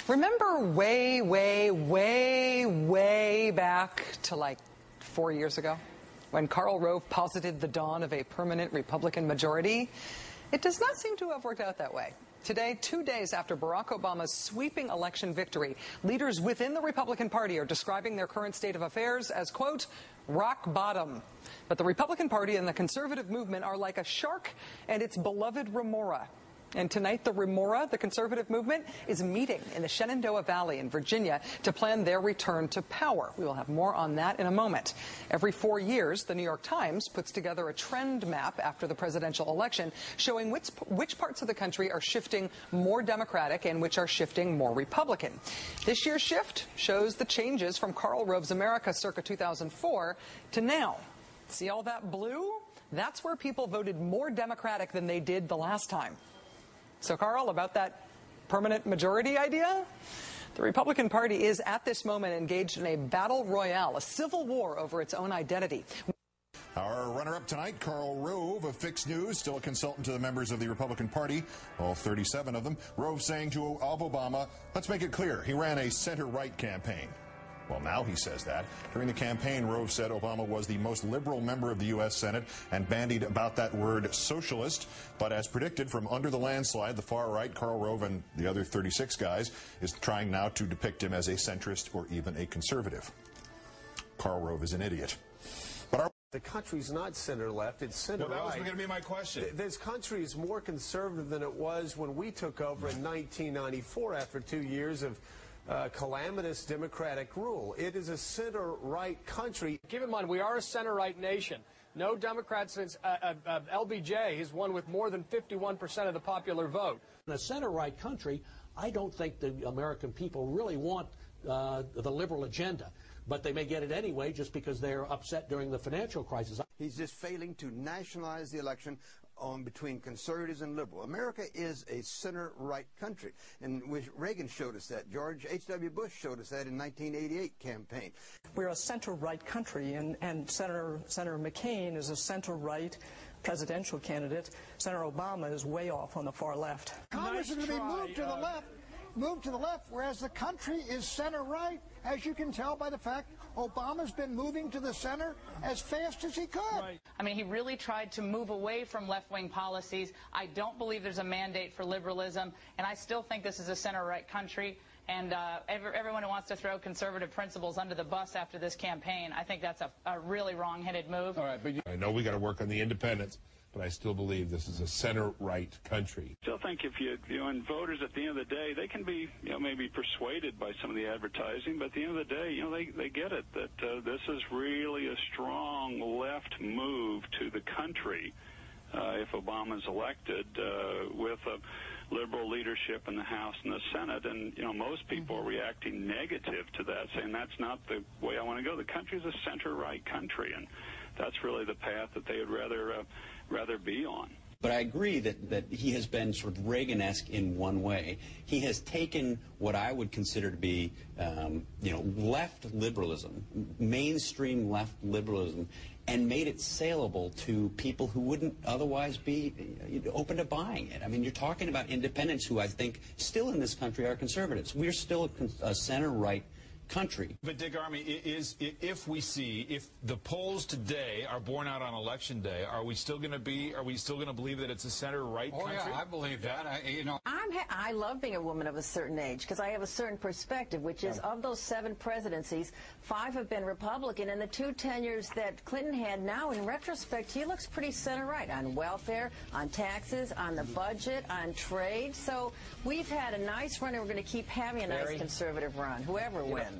Remember way back to like 4 years ago when Karl Rove posited the dawn of a permanent Republican majority? It does not seem to have worked out that way. Today, 2 days after Barack Obama's sweeping election victory, leaders within the Republican Party are describing their current state of affairs as, quote, rock bottom. But the Republican Party and the conservative movement are like a shark and its beloved remora. And tonight, the remora, the conservative movement, is meeting in the Shenandoah Valley in Virginia to plan their return to power. We will have more on that in a moment. Every 4 years, the New York Times puts together a trend map after the presidential election showing which parts of the country are shifting more Democratic and which are shifting more Republican. This year's shift shows the changes from Karl Rove's America circa 2004 to now. See all that blue? That's where people voted more Democratic than they did the last time. So, Carl, about that permanent majority idea? The Republican Party is, at this moment, engaged in a battle royale, a civil war over its own identity. Our runner-up tonight, Karl Rove of Fix News, still a consultant to the members of the Republican Party, all 37 of them. Rove saying of Obama, let's make it clear, he ran a center-right campaign. Well, now he says that. During the campaign, Rove said Obama was the most liberal member of the U.S. Senate and bandied about that word socialist. But as predicted from under the landslide, the far right, Karl Rove and the other 36 guys, is trying now to depict him as a centrist or even a conservative. Karl Rove is an idiot. But the country's not center-left, it's center-right. Well, that was going to be my question. This country is more conservative than it was when we took over in 1994 after 2 years of calamitous Democratic rule. It is a center-right country. Keep in mind, we are a center-right nation. No Democrat since LBJ has won with more than 51% of the popular vote. In a center-right country, I don't think the American people really want the liberal agenda, but they may get it anyway just because they're upset during the financial crisis. He's just failing to nationalize the election between conservatives and liberal. America is a center-right country, and Reagan showed us that. George H.W. Bush showed us that in 1988 campaign. We're a center-right country, and Senator McCain is a center-right presidential candidate. Senator Obama is way off on the far left. Congress is going to be moved to the left, whereas the country is center-right, as you can tell by the fact Obama's been moving to the center as fast as he could. Right. I mean, he really tried to move away from left-wing policies. I don't believe there's a mandate for liberalism, and I still think this is a center-right country. And everyone who wants to throw conservative principles under the bus after this campaign, I think that's a really wrong-headed move. All right, but I know we got to work on the independents, but I still believe this is a center-right country. I still think if and voters at the end of the day, they can be, maybe persuaded by some of the advertising, but at the end of the day, they get it, that this is really a strong left move to the country if Obama's elected with a liberal leadership in the House and the Senate. And, most people are reacting negative to that, saying that's not the way I want to go. The country's a center-right country, and that's really the path that they would rather be on. But I agree that he has been sort of Reagan-esque in one way. He has taken what I would consider to be, left liberalism, mainstream left liberalism, and made it saleable to people who wouldn't otherwise be open to buying it. I mean, you're talking about independents who I think still in this country are conservatives. We're still a center-right country. But Dick Armey, if the polls today are borne out on election day, are we still going to believe that it's a center-right country? Oh yeah, I believe that. I love being a woman of a certain age because I have a certain perspective, which is of those 7 presidencies, 5 have been Republican, and the 2 tenures that Clinton had, now in retrospect, he looks pretty center-right on welfare, on taxes, on the budget, on trade. So we've had a nice run, and we're going to keep having a nice conservative run, whoever wins.